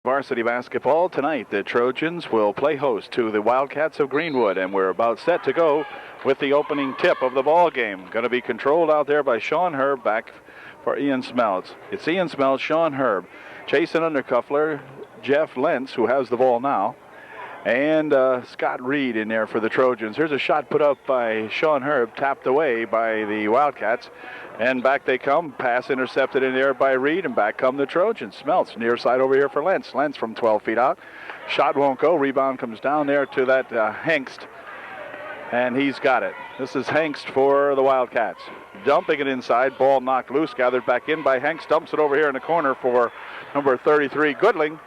Varsity basketball tonight. The Trojans will play host to the Wildcats of Greenwood, and we're about set to go with the opening tip of the ball game. Going to be controlled out there by Sean Herb, back for Ian Smeltz. It's Ian Smeltz, Sean Herb, Jason Undercuffler, Jeff Lentz, who has the ball now, and Scott Reed in there for the Trojans. Here's a shot put up by Sean Herb, tapped away by the Wildcats. And back they come. Pass intercepted in there by Reed, and back come the Trojans. Smeltz near side over here for Lentz. Lentz from 12 feet out. Shot won't go. Rebound comes down there to that Hengst, and he's got it. This is Hengst for the Wildcats. Dumping it inside. Ball knocked loose. Gathered back in by Hengst. Dumps it over here in the corner for number 33, Goodling.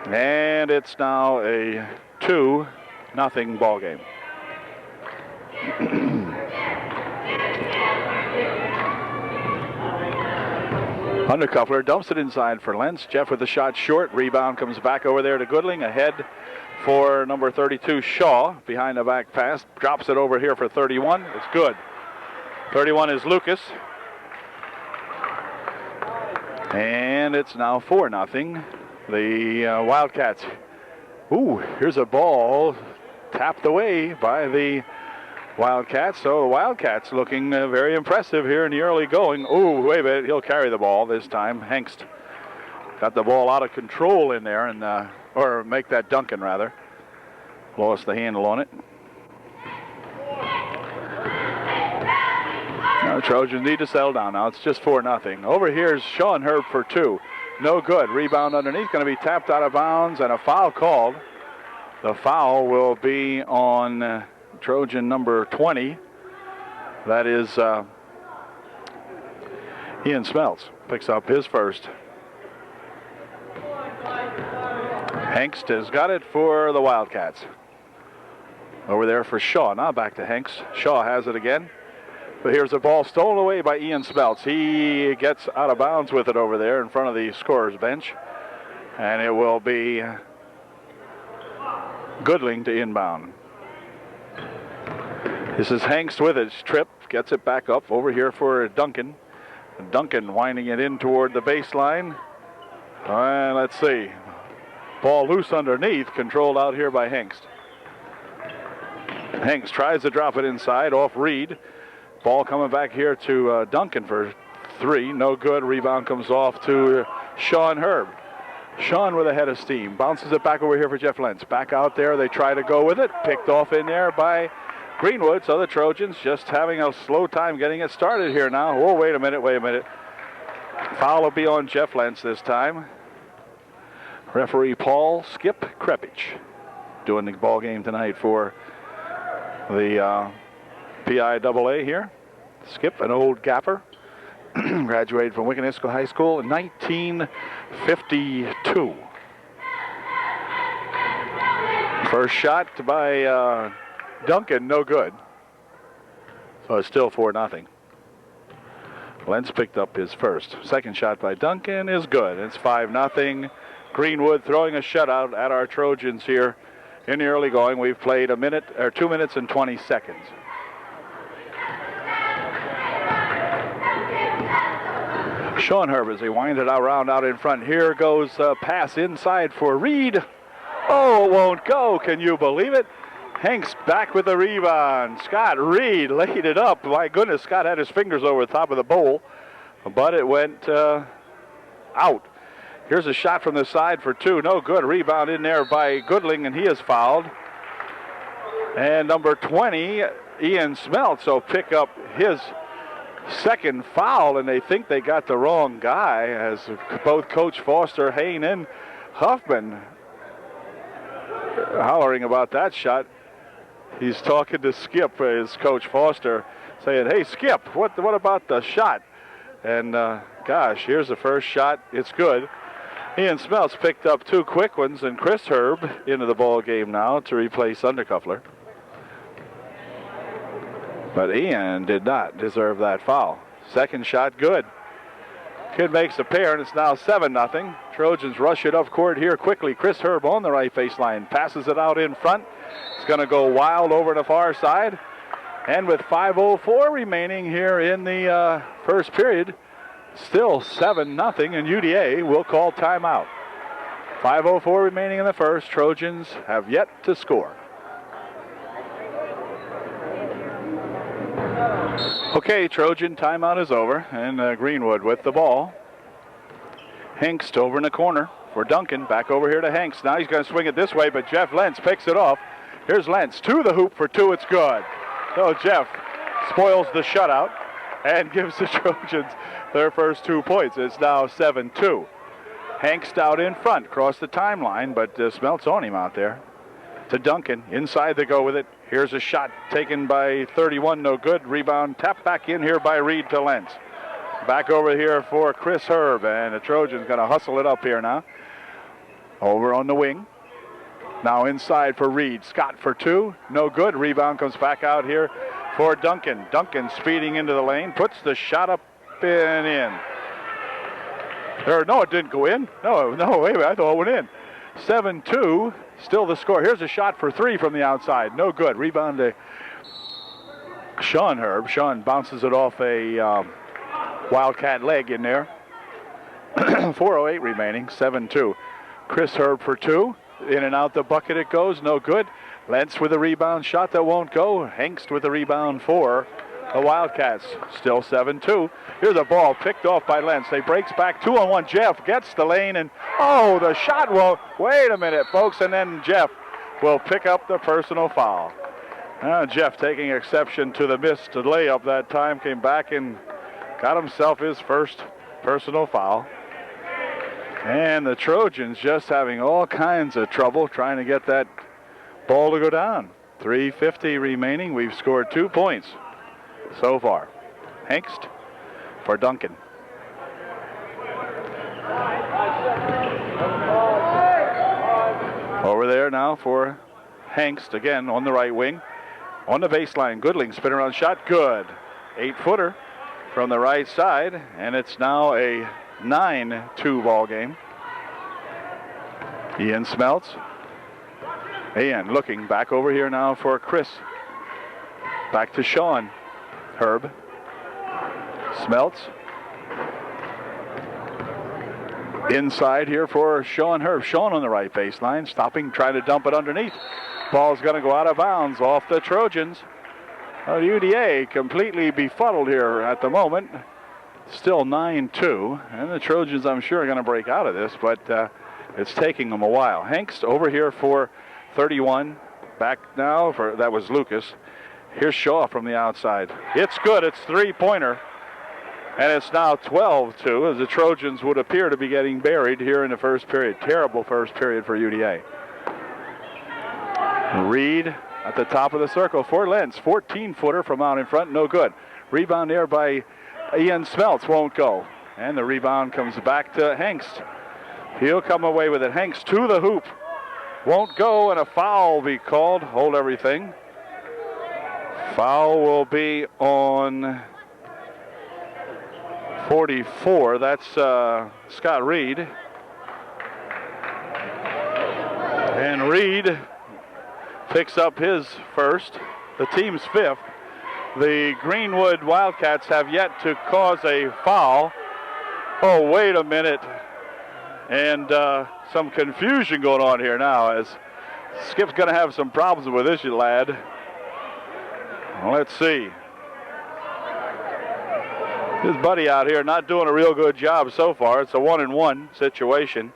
And it's now a 2-0 ball game. Undercuffler dumps it inside for Lentz. Jeff with the shot short. Rebound comes back over there to Goodling. Ahead for number 32, Shaw. Behind the back pass. Drops it over here for 31. It's good. 31 is Lucas. And it's now 4-0. The Wildcats. Ooh, here's a ball tapped away by the Wildcats. So the Wildcats looking very impressive here in the early going. Ooh, wait a minute. He'll carry the ball this time. Hengst got the ball out of control in there, and or make that Duncan rather. Lost the handle on it. Now, Trojans need to settle down now. It's just 4-0. Over here's Sean Herb for 2. No good. Rebound underneath. Going to be tapped out of bounds, and a foul called. The foul will be on Trojan number 20. That is Ian Smeltz. Picks up his first. Hengst has got it for the Wildcats. Over there for Shaw. Now back to Hengst. Shaw has it again. But here's a ball stolen away by Ian Smeltz. He gets out of bounds with it over there in front of the scorer's bench. And it will be Goodling to inbound. This is Hengst with his trip. Gets it back up over here for Duncan. Duncan winding it in toward the baseline. And let's see. Ball loose underneath. Controlled out here by Hengst. Hengst tries to drop it inside off Reed. Ball coming back here to Duncan for 3. No good. Rebound comes off to Sean Herb. Sean with a head of steam. Bounces it back over here for Jeff Lentz. Back out there. They try to go with it. Picked off in there by Greenwood. So the Trojans just having a slow time getting it started here now. Oh, wait a minute. Foul will be on Jeff Lentz this time. Referee Paul Skip Krepich doing the ball game tonight for the PIAA here. Skip, an old gaffer, graduated from Wiccanisco High School in 1952. First shot by Duncan, no good. So it's still 4-0. Lentz picked up his first. Second shot by Duncan is good. It's 5-0. Greenwood throwing a shutout at our Trojans here in the early going. We've played 2 minutes and 20 seconds. Sean Herb as he winds it around out in front. Here goes a pass inside for Reed. Oh, it won't go. Can you believe it? Hengst back with the rebound. Scott Reed laid it up. My goodness, Scott had his fingers over the top of the bowl, but it went out. Here's a shot from the side for 2. No good. Rebound in there by Goodling, and he is fouled. And number 20, Ian Smeltz, will pick up his second foul, and they think they got the wrong guy, as both Coach Foster, Hain, and Huffman hollering about that shot. He's talking to Skip, his Coach Foster, saying, "Hey, Skip, what about the shot?" And gosh, here's the first shot. It's good. Ian Smeltz picked up 2 quick ones, and Chris Herb into the ball game now to replace Undercuffler. But Ian did not deserve that foul. Second shot, good. Kid makes a pair, and it's now 7-0. Trojans rush it up court here quickly. Chris Herb on the right baseline. Passes it out in front. It's going to go wild over the far side. And with 5:04 remaining here in the first period, Still 7-0, and UDA will call timeout. 5:04 remaining in the first. Trojans have yet to score. Okay, Trojan timeout is over, and Greenwood with the ball. Hengst over in the corner for Duncan. Back over here to Hengst. Now he's going to swing it this way, but Jeff Lentz picks it off. Here's Lentz to the hoop for two. It's good. So Jeff spoils the shutout and gives the Trojans their first 2 points. It's now 7-2. Hengst out in front, across the timeline, but Smelt's on him out there. To Duncan, inside they go with it. Here's a shot taken by 31, no good. Rebound tapped back in here by Reed to Lentz. Back over here for Chris Herb, and the Trojans going to hustle it up here now. Over on the wing. Now inside for Reed. Scott for two, no good. Rebound comes back out here for Duncan. Duncan speeding into the lane, puts the shot up and in. No, it didn't go in. No, wait a minute, I thought it went in. 7-2, still the score. Here's a shot for three from the outside, no good. Rebound to Sean Herb. Sean bounces it off a Wildcat leg in there. 4:08 remaining, 7-2. Chris Herb for two. In and out the bucket it goes, no good. Lentz with a rebound shot that won't go. Hengst with a rebound for the Wildcats. Still 7-2. Here's a ball picked off by Lentz. They breaks back 2-on-1. Jeff gets the lane, and the shot won't. Wait a minute, folks, and then Jeff will pick up the personal foul. Jeff taking exception to the missed layup that time, came back and got himself his first personal foul. And the Trojans just having all kinds of trouble trying to get that ball to go down. 3:50 remaining. We've scored 2 points so far. Hengst for Duncan. Over there now for Hengst again on the right wing. On the baseline, Goodling spin around shot, good. 8-footer from the right side, and it's now a 9-2 ball game. Ian Smeltz. Ian looking back over here now for Chris. Back to Sean Herb. Smeltz. Inside here for Sean Herb. Sean on the right baseline, stopping, trying to dump it underneath. Ball's going to go out of bounds off the Trojans. UDA completely befuddled here at the moment. Still 9-2, and the Trojans, I'm sure, are going to break out of this, but it's taking them a while. Hengst over here for 31. Back now for, that was Lucas. Here's Shaw from the outside. It's good. It's three-pointer, and it's now 12-2, as the Trojans would appear to be getting buried here in the first period. Terrible first period for UDA. Reed at the top of the circle for Lentz. 14-footer from out in front, no good. Rebound there by Ian Smeltz, won't go. And the rebound comes back to Hengst. He'll come away with it. Hengst to the hoop. Won't go, and a foul will be called. Hold everything. Foul will be on 44. That's Scott Reed. And Reed picks up his first, the team's fifth. The Greenwood Wildcats have yet to cause a foul. Oh, wait a minute. And some confusion going on here now, as Skip's going to have some problems with this lad. Well, let's see. His buddy out here not doing a real good job so far. It's a 1-and-1 situation.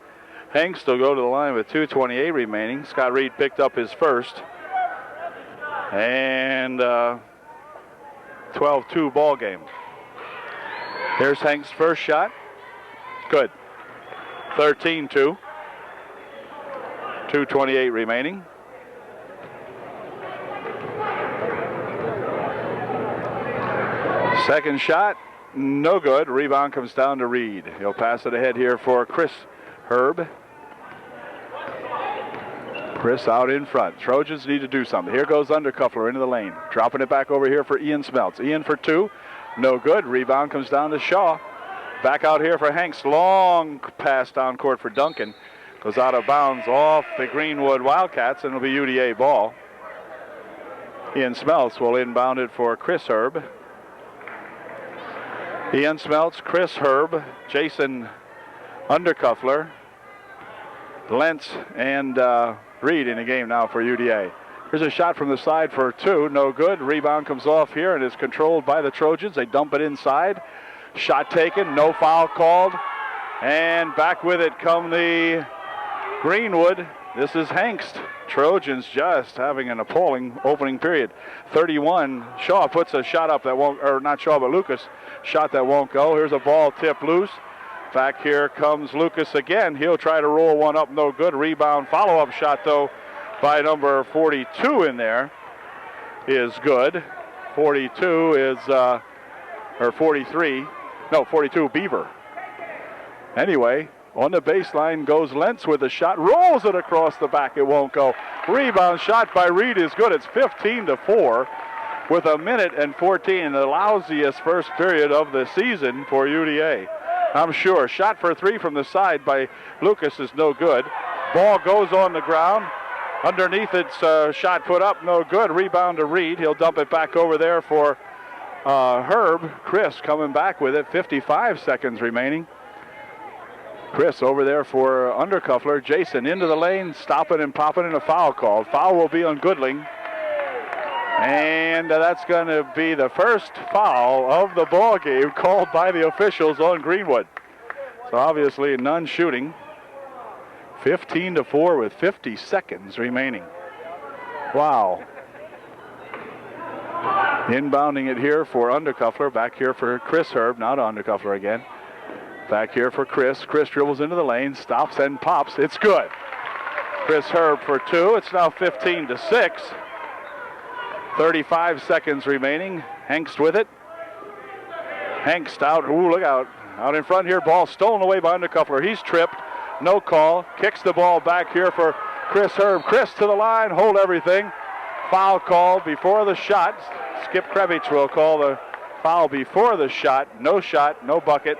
Hengst will go to the line with 2:28 remaining. Scott Reed picked up his first. And 12-2 ball game. Here's Hengst's first shot. Good. 13-2. 2:28 remaining. Second shot, no good. Rebound comes down to Reed. He'll pass it ahead here for Chris Herb. Chris out in front. Trojans need to do something. Here goes Undercuffler into the lane. Dropping it back over here for Ian Smeltz. Ian for two. No good. Rebound comes down to Shaw. Back out here for Hengst. Long pass down court for Duncan. Goes out of bounds off the Greenwood Wildcats, and it'll be UDA ball. Ian Smeltz will inbound it for Chris Herb. Ian Smeltz, Chris Herb, Jason Undercuffler, Lentz, and Reed in the game now for UDA. Here's a shot from the side for two, no good. Rebound comes off here and is controlled by the Trojans. They dump it inside. Shot taken, no foul called. And back with it come the Greenwood. This is Hengst. Trojans just having an appalling opening period. 31, Shaw puts a shot up that won't, or not Shaw, but Lucas, shot that won't go. Here's a ball tipped loose. Back here comes Lucas again. He'll try to roll one up, no good. Rebound, follow-up shot, though, by number 42 in there is good. 42 is, or 43, no, 42, Beaver. Anyway, on the baseline goes Lentz with a shot, rolls it across the back, it won't go. Rebound shot by Reed is good. It's 15-4 with 1:14, the lousiest first period of the season for UDA. I'm sure. Shot for three from the side by Lucas is no good. Ball goes on the ground. Underneath it's shot put up, no good. Rebound to Reed. He'll dump it back over there for Herb. Chris coming back with it. 55 seconds remaining. Chris over there for Undercuffler. Jason into the lane, stopping and popping, and a foul called. Foul will be on Goodling. And that's going to be the first foul of the ball game called by the officials on Greenwood. So obviously none shooting. 15-4 with 50 seconds remaining. Wow. Inbounding it here for Undercuffler. Back here for Chris Herb. Now to Undercuffler again. Back here for Chris. Chris dribbles into the lane, stops and pops. It's good. Chris Herb for two. It's now 15-6. 35 seconds remaining. Hengst with it. Hengst out. Ooh, look out. Out in front here. Ball stolen away by Undercuffler. He's tripped. No call. Kicks the ball back here for Chris Herb. Chris to the line. Hold everything. Foul call before the shot. Skip Krebich will call the foul before the shot. No shot. No bucket.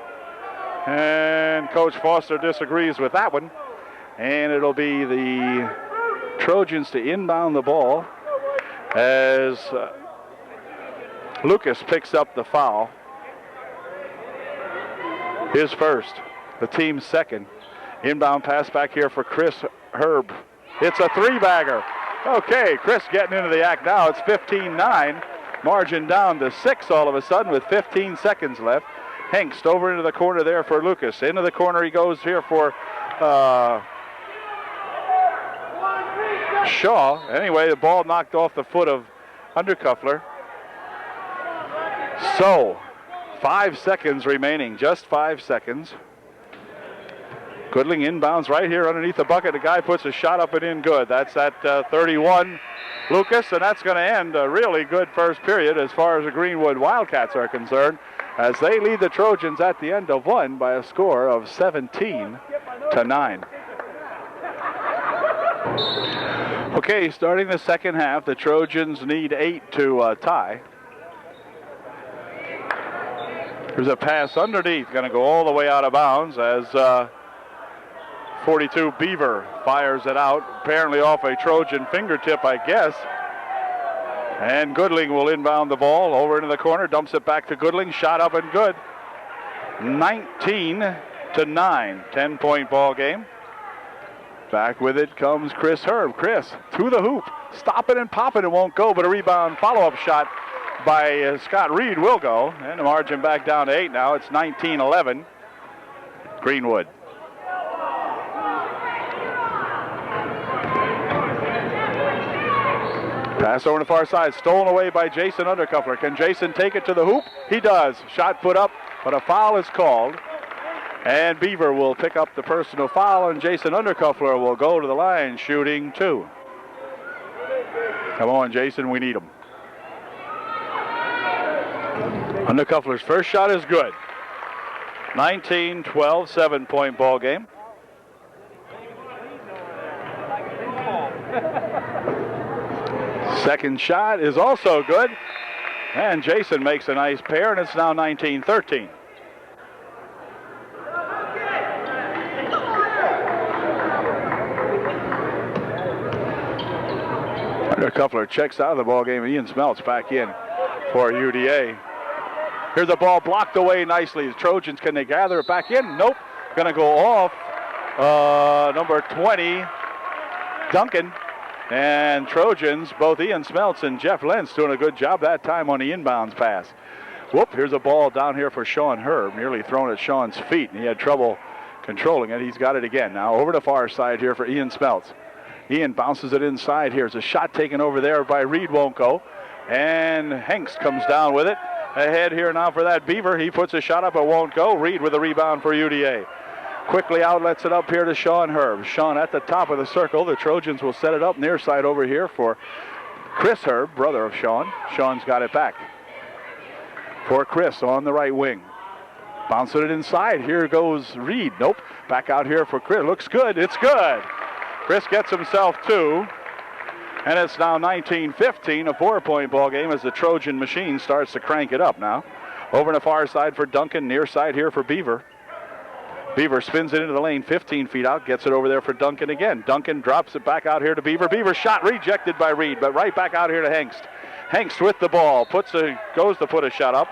And Coach Foster disagrees with that one. And it'll be the Trojans to inbound the ball as Lucas picks up the foul. His first, the team's second. Inbound pass back here for Chris Herb. It's a three-bagger. Okay, Chris getting into the act now. It's 15-9. Margin down to 6 all of a sudden with 15 seconds left. Hengst over into the corner there for Lucas. Into the corner he goes here for Shaw. Anyway, the ball knocked off the foot of Undercuffler. So, 5 seconds remaining, just 5 seconds. Goodling inbounds right here underneath the bucket. The guy puts a shot up and in good. That's at 31, Lucas, and that's going to end a really good first period as far as the Greenwood Wildcats are concerned, as they lead the Trojans at the end of one by a score of 17-9. Okay, starting the second half, the Trojans need 8 to tie. There's a pass underneath, going to go all the way out of bounds as 42 Beaver fires it out, apparently off a Trojan fingertip, I guess. And Goodling will inbound the ball over into the corner, dumps it back to Goodling, shot up and good. 19-9, 10-point ball game. Back with it comes Chris Herb. Chris to the hoop, stop it and pop it, it won't go, but a rebound follow-up shot by Scott Reed will go. And the margin back down to 8 now. It's 19-11, Greenwood. Pass over on the far side, stolen away by Jason Undercuffler. Can Jason take it to the hoop? He does. Shot put up, but a foul is called. And Beaver will pick up the personal foul, and Jason Undercuffler will go to the line shooting 2. Come on, Jason, we need him. Undercuffler's first shot is good. 19-12, 7-point ball game. Second shot is also good. And Jason makes a nice pair, and it's now 19-13. Undercuffler checks out of the ball game. Ian Smeltz back in for UDA. Here's a ball blocked away nicely. The Trojans, can they gather it back in? Nope. Going to go off number 20, Duncan. And Trojans, both Ian Smeltz and Jeff Lentz, doing a good job that time on the inbounds pass. Whoop, here's a ball down here for Sean Herb, nearly thrown at Sean's feet, and he had trouble controlling it. He's got it again. Now over the far side here for Ian Smeltz. Ian bounces it inside here. There's a shot taken over there by Reed, won't go. And Hengst comes down with it. Ahead here now for that Beaver. He puts a shot up, it won't go. Reed with a rebound for UDA. Quickly outlets it up here to Sean Herb. Sean at the top of the circle. The Trojans will set it up near side over here for Chris Herb, brother of Sean. Sean's got it back for Chris on the right wing. Bouncing it inside. Here goes Reed. Nope. Back out here for Chris. Looks good. It's good. Chris gets himself two. And it's now 19-15, a 4-point ball game as the Trojan machine starts to crank it up now. Over on the far side for Duncan. Near side here for Beaver. Beaver spins it into the lane 15 feet out. Gets it over there for Duncan again. Duncan drops it back out here to Beaver. Beaver shot rejected by Reed, but right back out here to Hengst. Hengst with the ball. Goes to put a shot up.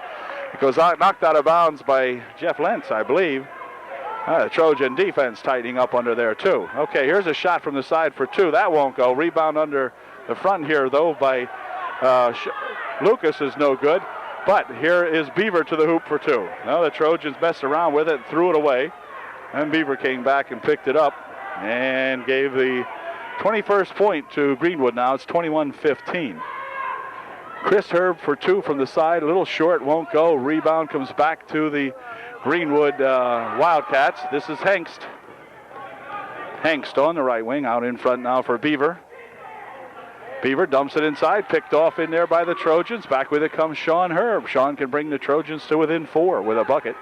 It goes out, knocked out of bounds by Jeff Lentz, I believe. The Trojan defense tightening up under there, too. Okay, here's a shot from the side for two. That won't go. Rebound under the front here, though, by Lucas is no good. But here is Beaver to the hoop for two. Now the Trojans messed around with it and threw it away. And Beaver came back and picked it up and gave the 21st point to Greenwood. Now it's 21-15. Chris Herb for two from the side. A little short, won't go. Rebound comes back to the Greenwood Wildcats. This is Hengst. Hengst on the right wing, out in front now for Beaver. Beaver dumps it inside, picked off in there by the Trojans. Back with it comes Sean Herb. Sean can bring the Trojans to within 4 with a bucket.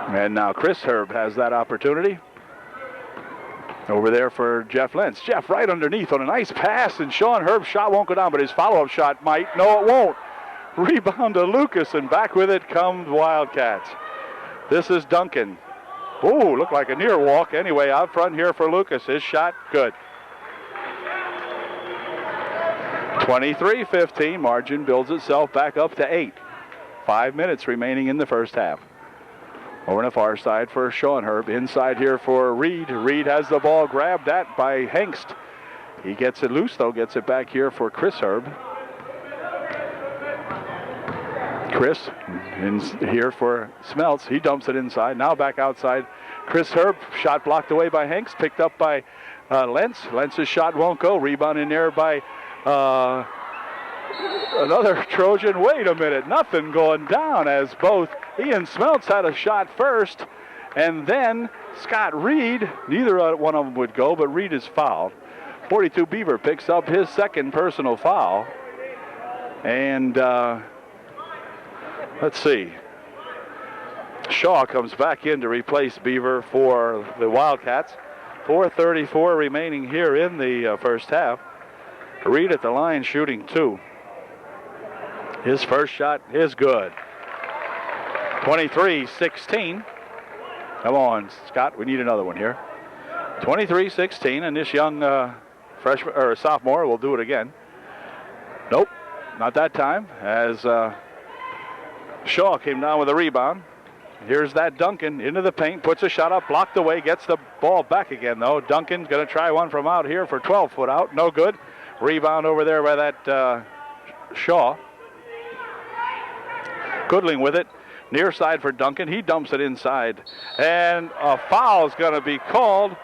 And now Chris Herb has that opportunity. Over there for Jeff Lentz. Jeff right underneath on a nice pass, and Sean Herb's shot won't go down, but his follow-up shot might. No, it won't. Rebound to Lucas, and back with it comes Wildcats. This is Duncan. Ooh, looked like a near walk. Anyway, out front here for Lucas. His shot, good. 23-15. Margin builds itself back up to 8. 5 minutes remaining in the first half. Over on the far side for Sean Herb. Inside here for Reed. Reed has the ball grabbed at by Hengst. He gets it loose, though. Gets it back here for Chris Herb. Chris in here for Smeltz. He dumps it inside. Now back outside. Chris Herb. Shot blocked away by Hengst. Picked up by Lentz. Lentz's shot won't go. Rebound in there by another Trojan. Wait a minute. Nothing going down as both Ian Smeltz had a shot first, and then Scott Reed. Neither one of them would go, but Reed is fouled. 42 Beaver picks up his second personal foul. And let's see. Shaw comes back in to replace Beaver for the Wildcats. 4:34 remaining here in the first half. Reed at the line shooting 2. His first shot is good. 23-16. Come on, Scott. We need another one here. 23-16, and this young freshman or sophomore will do it again. Nope, not that time. As Shaw came down with a rebound. Here's that Duncan into the paint, puts a shot up, blocked away, gets the ball back again though. Duncan's going to try one from out here for 12 foot out. No good. Rebound over there by that Shaw. Goodling with it. Near side for Duncan. He dumps it inside. And a foul is going to be called.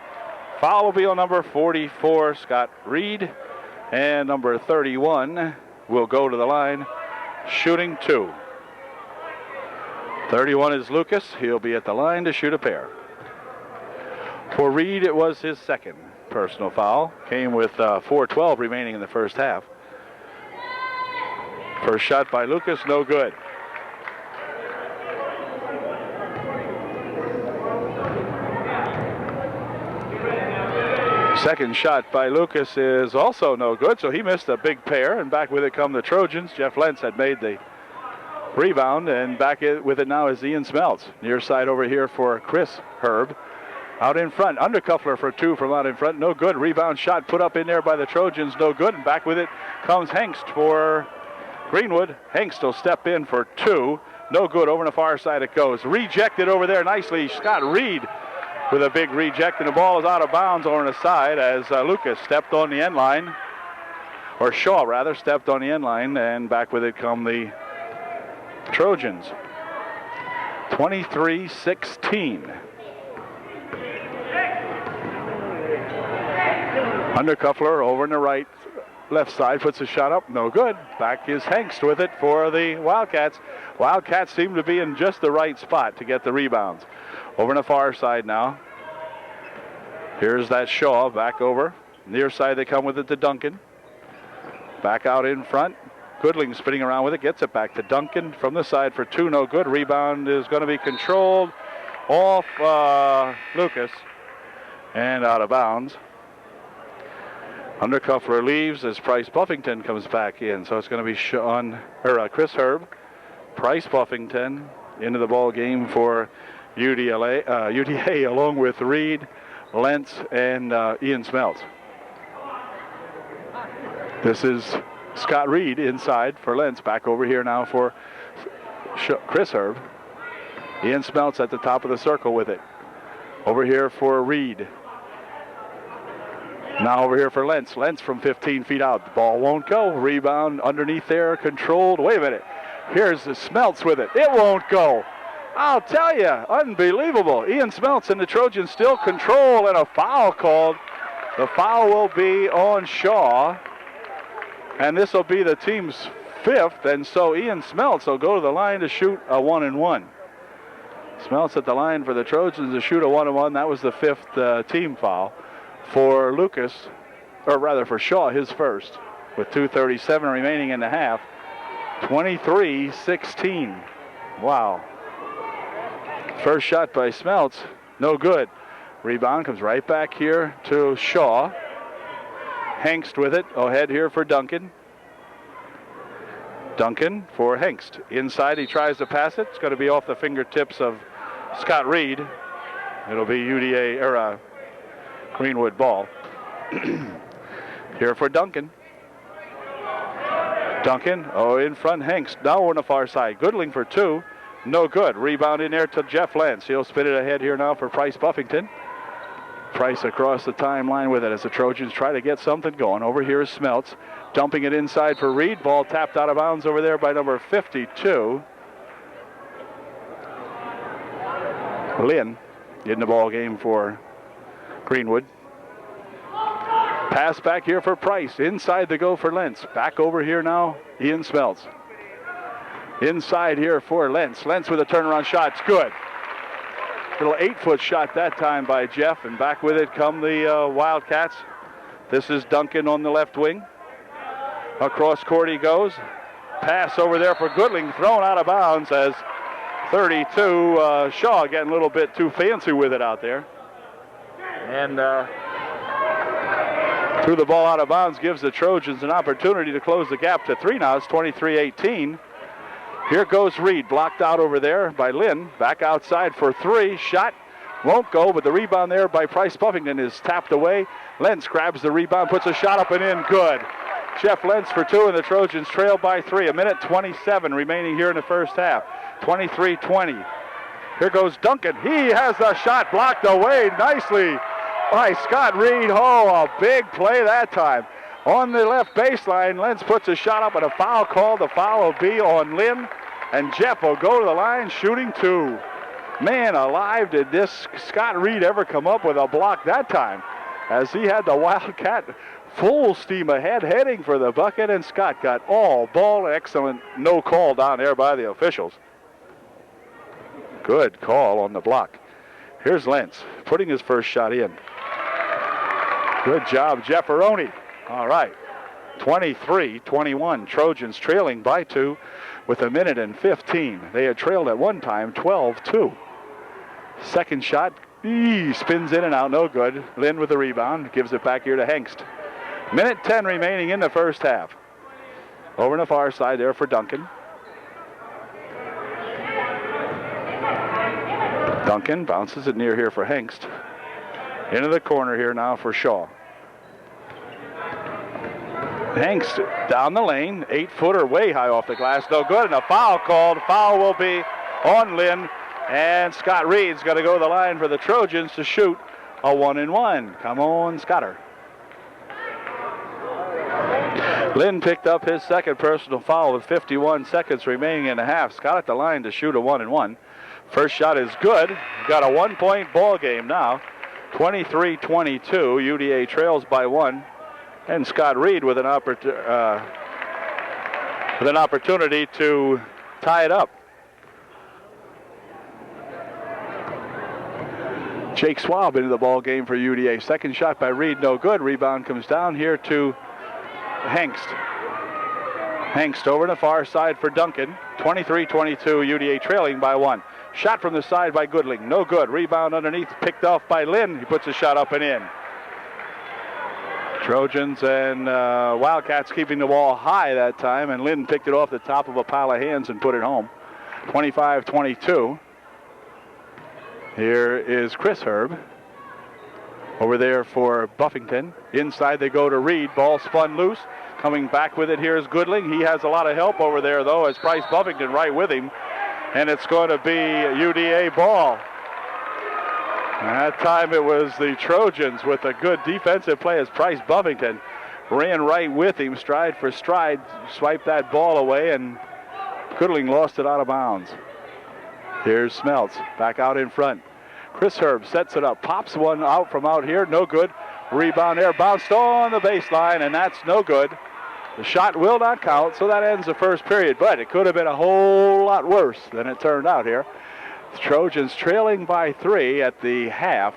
Foul will be on number 44, Scott Reed. And number 31 will go to the line, shooting 2. 31 is Lucas. He'll be at the line to shoot a pair. For Reed, it was his second personal foul. Came with 4:12 remaining in the first half. First shot by Lucas, no good. Second shot by Lucas is also no good, so he missed a big pair, and back with it come the Trojans. Jeff Lentz had made the rebound, and back with it now is Ian Smeltz. Near side over here for Chris Herb. Out in front, Undercuffler for 2 from out in front, no good. Rebound shot put up in there by the Trojans, no good, and back with it comes Hengst for Greenwood. Hengst will step in for 2. No good. Over on the far side it goes. Rejected over there nicely. Scott Reed with a big reject, and the ball is out of bounds over on the side as Lucas stepped on the end line. Or Shaw, rather, stepped on the end line, and back with it come the Trojans. 23-16. Undercuffler over on the right, left side, puts a shot up, no good. Back is Hengst with it for the Wildcats. Wildcats seem to be in just the right spot to get the rebounds. Over on the far side now. Here's that Shaw back over. Near side they come with it to Duncan. Back out in front. Goodling spinning around with it, gets it back to Duncan from the side for 2, no good. Rebound is going to be controlled off Lucas and out of bounds. Undercuffler leaves as Price Buffington comes back in, so it's going to be Chris Herb. Price Buffington into the ball game for UDA along with Reed, Lentz, and Ian Smeltz. This is Scott Reed inside for Lentz. Back over here now for Chris Herb. Ian Smeltz at the top of the circle with it. Over here for Reed. Now over here for Lentz. Lentz from 15 feet out. The ball won't go. Rebound underneath there, controlled. Wait a minute. Here's the Smeltz with it. It won't go. I'll tell you, unbelievable. Ian Smeltz and the Trojans still control, and a foul called. The foul will be on Shaw, and this will be the team's 5th, and so Ian Smeltz will go to the line to shoot a 1-and-1. Smeltz at the line for the Trojans to shoot a 1-and-1. That was the 5th team foul for Lucas, or rather for Shaw, his first, with 2:37 remaining in the half. 23-16. Wow. First shot by Smeltz, no good. Rebound comes right back here to Shaw. Hengst with it, ahead here for Duncan. Duncan for Hengst. Inside, he tries to pass it. It's going to be off the fingertips of Scott Reed. It'll be UDA, or Greenwood ball. Here for Duncan. Duncan, in front, Hengst. Now on the far side. Goodling for 2. No good. Rebound in there to Jeff Lentz. He'll spin it ahead here now for Price Buffington. Price across the timeline with it as the Trojans try to get something going. Over here is Smeltz. Dumping it inside for Reed. Ball tapped out of bounds over there by number 52. Lynn in the ball game for Greenwood. Pass back here for Price. Inside the go for Lentz. Back over here now, Ian Smeltz. Inside here for Lentz. Lentz with a turnaround shot. It's good. Little 8-foot shot that time by Jeff, and back with it come the Wildcats. This is Duncan on the left wing. Across court he goes. Pass over there for Goodling, thrown out of bounds as 32. Shaw getting a little bit too fancy with it out there. And threw the ball out of bounds, gives the Trojans an opportunity to close the gap to 3 now. It's 23-18. Here goes Reed, blocked out over there by Lynn. Back outside for 3. Shot won't go, but the rebound there by Price Buffington is tapped away. Lentz grabs the rebound, puts a shot up and in. Good. Jeff Lentz for 2, and the Trojans trail by 3. 1:27 remaining here in the first half. 23-20. Here goes Duncan. He has the shot blocked away nicely by Scott Reed. Oh, a big play that time. On the left baseline, Lentz puts a shot up and a foul called. The foul will be on Lynn, and Jeff will go to the line shooting 2. Man alive, did this Scott Reed ever come up with a block that time, as he had the Wildcat full steam ahead heading for the bucket, and Scott got all ball. Excellent no call down there by the officials. Good call on the block. Here's Lentz putting his first shot in. Good job, Jefferoni. All right, 23-21. Trojans trailing by 2 with 1:15. They had trailed at one time 12-2. Second shot, spins in and out, no good. Lynn with the rebound, gives it back here to Hengst. 1:10 remaining in the first half. Over on the far side there for Duncan. Duncan bounces it near here for Hengst. Into the corner here now for Shaw. Hanks down the lane, 8-footer way high off the glass, no good, and a foul called. Foul will be on Lynn, and Scott Reed's going to go to the line for the Trojans to shoot a 1-and-1. Come on, Scotter. Lynn picked up his second personal foul with 51 seconds remaining in the half. Scott at the line to shoot a 1-and-1. First shot is good. We've got a 1-point ball game now. 23-22. UDA trails by 1. And Scott Reed with an opportunity to tie it up. Jake Schwab into the ball game for UDA. Second shot by Reed, no good. Rebound comes down here to Hengst. Hengst over to the far side for Duncan. 23-22, UDA trailing by 1. Shot from the side by Goodling, no good. Rebound underneath, picked off by Lynn. He puts a shot up and in. Trojans and Wildcats keeping the ball high that time, and Lynn picked it off the top of a pile of hands and put it home. 25-22. Here is Chris Herb. Over there for Buffington. Inside they go to Reed. Ball spun loose. Coming back with it here is Goodling. He has a lot of help over there, though, as Bryce Buffington right with him. And it's going to be UDA ball. And that time it was the Trojans with a good defensive play as Bryce Buffington ran right with him, stride for stride, swiped that ball away, and Goodling lost it out of bounds. Here's Smeltz back out in front. Chris Herb sets it up, pops one out from out here, no good. Rebound there, bounced on the baseline, and that's no good. The shot will not count, so that ends the first period, but it could have been a whole lot worse than it turned out here. The Trojans trailing by 3 at the half.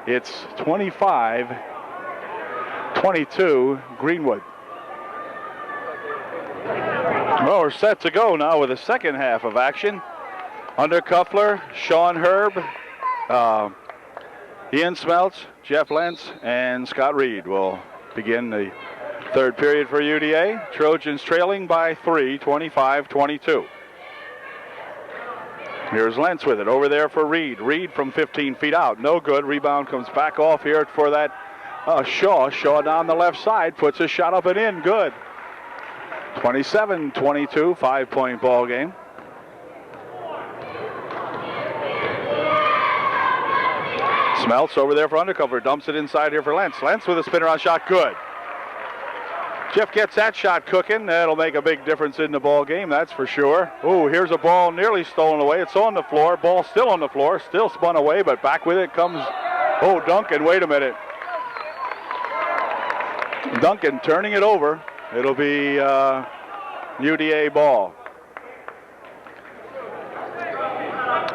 It's 25-22 Greenwood. Well, we're set to go now with the second half of action. Undercuffler, Sean Herb, Ian Smeltz, Jeff Lentz, and Scott Reed will begin the third period for UDA. Trojans trailing by 3, 25-22. Here's Lentz with it, over there for Reed. Reed from 15 feet out, no good. Rebound comes back off here for that Shaw. Shaw down the left side, puts a shot up and in, good. 27-22, 5-point ball game. Smeltz over there for Undercover, dumps it inside here for Lentz. Lentz with a spin around shot, good. Jeff gets that shot cooking. That'll make a big difference in the ball game, that's for sure. Oh, here's a ball nearly stolen away. It's on the floor. Ball still on the floor, still spun away, but back with it comes, Duncan, wait a minute. Duncan turning it over. It'll be UDA ball.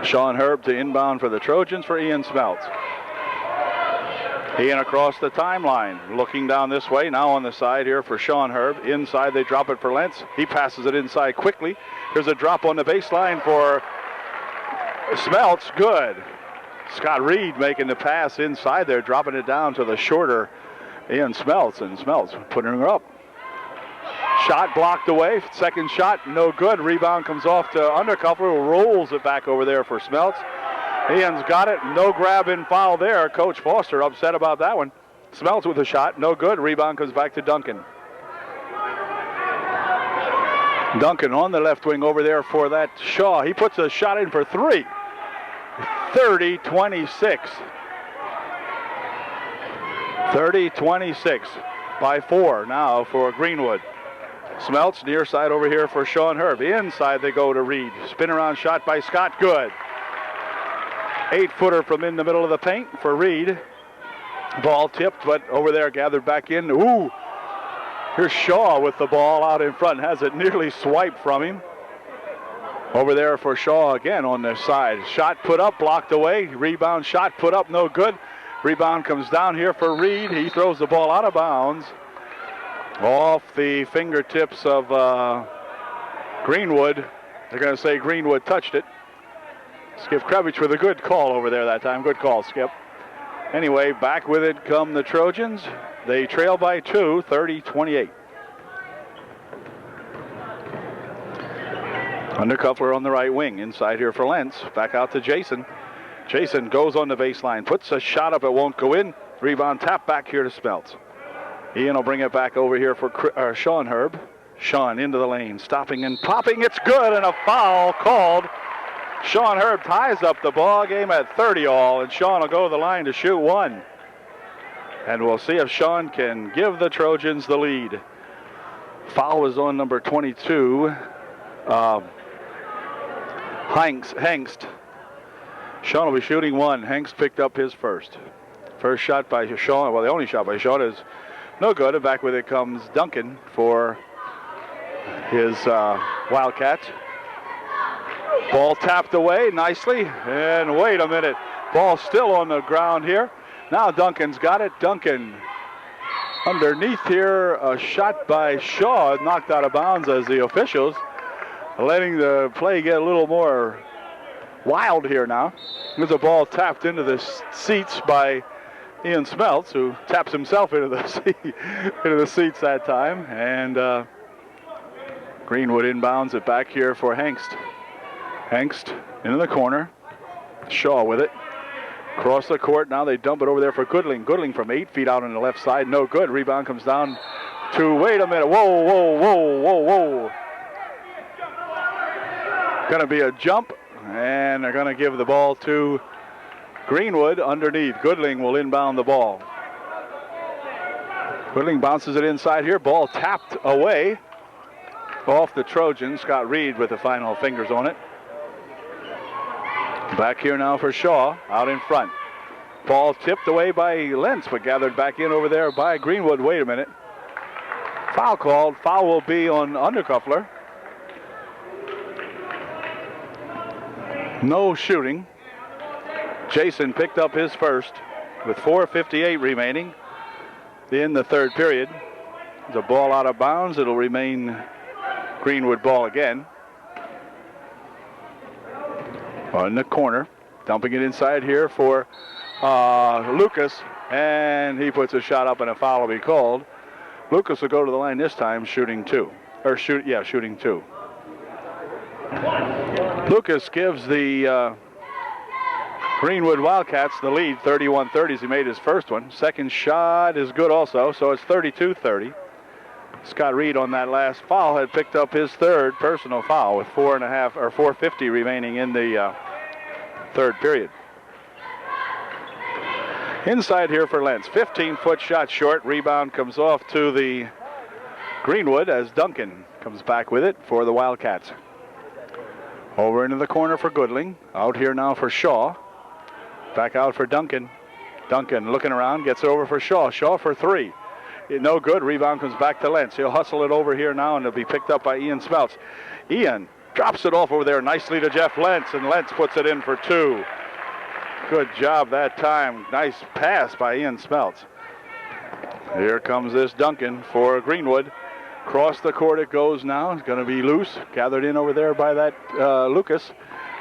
Sean Herb to inbound for the Trojans for Ian Smeltz. Ian across the timeline, looking down this way, now on the side here for Sean Herb. Inside, they drop it for Lentz. He passes it inside quickly. Here's a drop on the baseline for Smeltz, good. Scott Reed making the pass inside there, dropping it down to the shorter Ian Smeltz, and Smeltz putting her up. Shot blocked away, second shot, no good. Rebound comes off to Undercover, who rolls it back over there for Smeltz. Ian's got it, no grab in foul there. Coach Foster upset about that one. Smeltz with a shot, no good. Rebound comes back to Duncan. Duncan on the left wing over there for that Shaw. He puts a shot in for 3. 30-26. 30-26 by 4 now for Greenwood. Smeltz near side over here for Sean Herb. Inside they go to Reed. Spin around shot by Scott, good. 8-footer from in the middle of the paint for Reed. Ball tipped, but over there gathered back in. Ooh, here's Shaw with the ball out in front. Has it nearly swiped from him. Over there for Shaw again on the side. Shot put up, blocked away. Rebound shot put up, no good. Rebound comes down here for Reed. He throws the ball out of bounds. Off the fingertips of Greenwood. They're going to say Greenwood touched it. Skip Kravich with a good call over there that time. Good call, Skip. Anyway, back with it come the Trojans. They trail by 2, 30-28. Undercuffler on the right wing. Inside here for Lentz. Back out to Jason. Jason goes on the baseline. Puts a shot up. It won't go in. Rebound tap back here to Smeltz. Ian will bring it back over here for Sean Herb. Sean into the lane, stopping and popping. It's good, and a foul called. Sean Herb ties up the ball game at 30 all, and Sean will go to the line to shoot one. And we'll see if Sean can give the Trojans the lead. Foul was on number 22, Hengst. Sean will be shooting one. Hengst picked up his first. First shot by Sean, well, the only shot by Sean is no good. And back with it comes Duncan for his Wildcats. Ball tapped away nicely. And wait a minute. Ball still on the ground here. Now Duncan's got it. Duncan underneath here. A shot by Shaw knocked out of bounds as the officials letting the play get a little more wild here now. There's a ball tapped into the seats by Ian Smeltz, who taps himself into the seats that time. And Greenwood inbounds it back here for Hengst. Hengst into the corner. Shaw with it. Across the court, now they dump it over there for Goodling. Goodling from 8 feet out on the left side, no good. Rebound comes down to, wait a minute, whoa. Gonna be a jump, and they're gonna give the ball to Greenwood underneath. Goodling will inbound the ball. Goodling bounces it inside here, ball tapped away off the Trojans. Scott Reed with the final fingers on it. Back here now for Shaw, out in front. Ball tipped away by Lentz, but gathered back in over there by Greenwood. Wait a minute. Foul called. Foul will be on Undercuffler. No shooting. Jason picked up his first with 4:58 remaining in the third period. The ball out of bounds. It'll remain Greenwood ball again. On the corner, dumping it inside here for Lucas, and he puts a shot up and a foul will be called. Lucas will go to the line this time shooting two. Lucas gives the Greenwood Wildcats the lead, 31-30 as he made his first one. Second shot is good also, so it's 32-30. Scott Reed on that last foul had picked up his third personal foul with 4:50 remaining in the third period. Inside here for Lentz, 15-foot shot short. Rebound comes off to the Greenwood as Duncan comes back with it for the Wildcats. Over into the corner for Goodling. Out here now for Shaw. Back out for Duncan. Duncan looking around, gets it over for Shaw. Shaw for three. No good. Rebound comes back to Lentz. He'll hustle it over here now, and it'll be picked up by Ian Smeltz. Ian drops it off over there nicely to Jeff Lentz, and Lentz puts it in for two. Good job that time. Nice pass by Ian Smeltz. Here comes this Duncan for Greenwood. Across the court it goes now. It's going to be loose. Gathered in over there by that Lucas.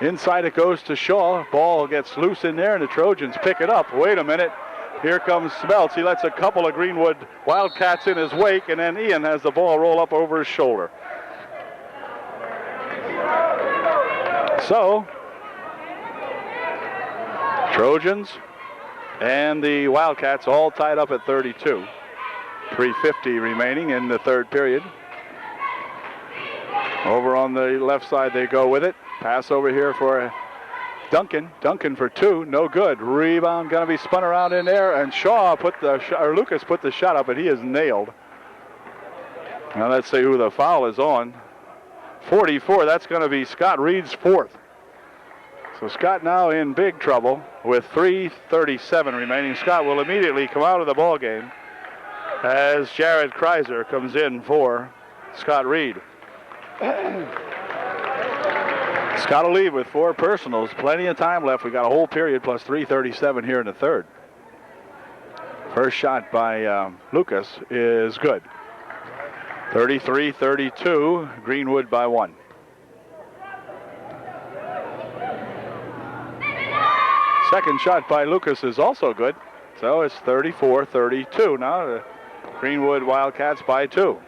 Inside it goes to Shaw. Ball gets loose in there, and the Trojans pick it up. Wait a minute. Here comes Smeltz. He lets a couple of Greenwood Wildcats in his wake, and then Ian has the ball roll up over his shoulder. So, Trojans and the Wildcats all tied up at 32. 3:50 remaining in the third period. Over on the left side they go with it. Pass over here for Duncan. Duncan for two, no good. Rebound going to be spun around in there, and Lucas put the shot up, and he is nailed. Now let's see who the foul is on. 44, that's going to be Scott Reed's fourth. So Scott now in big trouble with 3:37 remaining. Scott will immediately come out of the ball game as Jared Kreiser comes in for Scott Reed. Scott will leave with 4 personals. Plenty of time left. We got a whole period plus 3:37 here in the third. First shot by Lucas is good. 33-32, Greenwood by 1. Second shot by Lucas is also good. So it's 34-32 now. The Greenwood Wildcats by 2.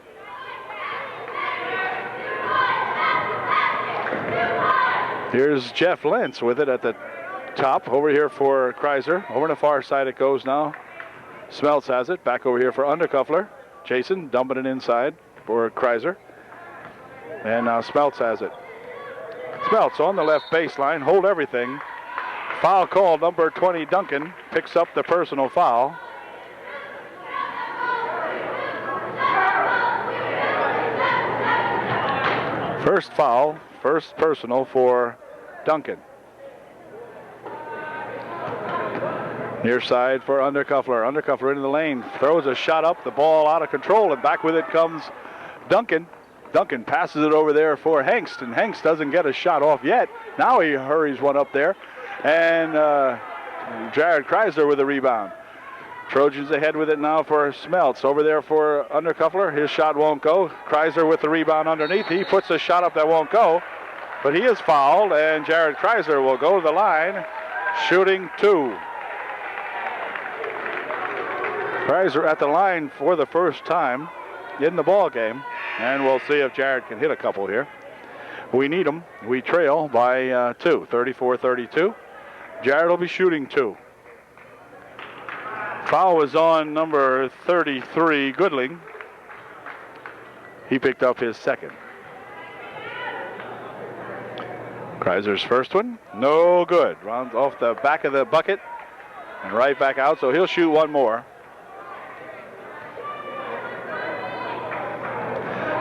Here's Jeff Lentz with it at the top. Over here for Kreiser. Over on the far side it goes now. Smeltz has it. Back over here for Undercuffler. Jason dumping it inside for Kreiser. And now Smeltz has it. Smeltz on the left baseline, hold everything. Foul called, number 20, Duncan, picks up the personal foul. First foul, first personal for Duncan. Near side for Undercuffler. Undercuffler into the lane, throws a shot up, the ball out of control, and back with it comes Duncan. Duncan passes it over there for Hengst, and Hengst doesn't get a shot off yet. Now he hurries one up there, and Jared Kreiser with a rebound. Trojans ahead with it now for Smeltz. Over there for Undercuffler. His shot won't go. Kreiser with the rebound underneath. He puts a shot up that won't go, but he is fouled, and Jared Kreiser will go to the line, shooting 2. Kreiser at the line for the first time in the ball game, and we'll see if Jared can hit a couple here. We need him. We trail by 2, 34-32. Jared will be shooting 2. Foul was on number 33, Goodling. He picked up his second. Kreiser's first one, no good. Rounds off the back of the bucket and right back out, so he'll shoot one more.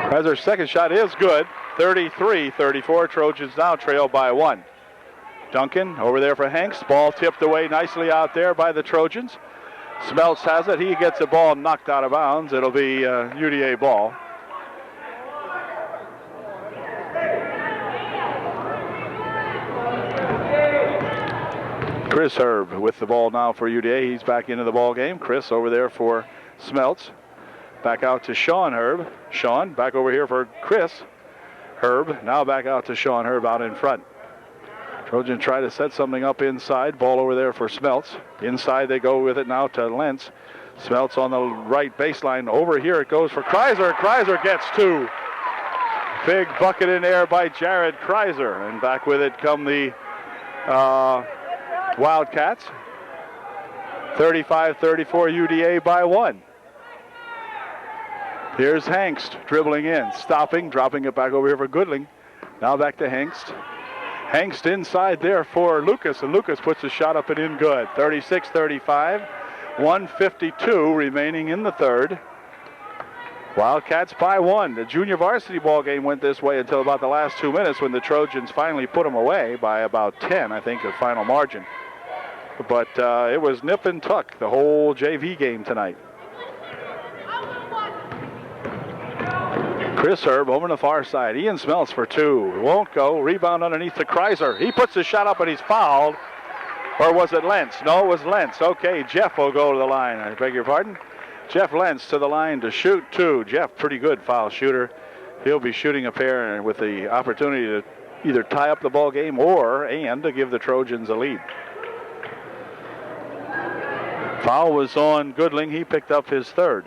Kreiser's second shot is good. 33-34. Trojans now trail by 1. Duncan over there for Hanks. Ball tipped away nicely out there by the Trojans. Smeltz has it. He gets the ball knocked out of bounds. It'll be UDA ball. Chris Herb with the ball now for UDA. He's back into the ball game. Chris over there for Smeltz. Back out to Sean Herb. Sean back over here for Chris Herb. Now back out to Sean Herb out in front. Trojan try to set something up inside. Ball over there for Smeltz. Inside they go with it now to Lentz. Smeltz on the right baseline. Over here it goes for Kreiser. Kreiser gets 2. Big bucket in there by Jared Kreiser. And back with it come the Wildcats. 35-34 UDA by 1. Here's Hengst dribbling in, stopping, dropping it back over here for Goodling. Now back to Hengst. Hengst inside there for Lucas, and Lucas puts a shot up and in good. 36-35, 1:52 remaining in the third. Wildcats by 1. The junior varsity ball game went this way until about the last 2 minutes when the Trojans finally put them away by about 10, I think, the final margin. But it was nip and tuck the whole JV game tonight. Chris Herb over on the far side. Ian Smeltz for 2. Won't go. Rebound underneath to Kreiser. He puts the shot up and he's fouled. Or was it Lentz? No, it was Lentz. Okay, Jeff will go to the line. I beg your pardon. Jeff Lentz to the line to shoot 2. Jeff, pretty good foul shooter. He'll be shooting a pair with the opportunity to either tie up the ball game and to give the Trojans a lead. Foul was on Goodling. He picked up his third.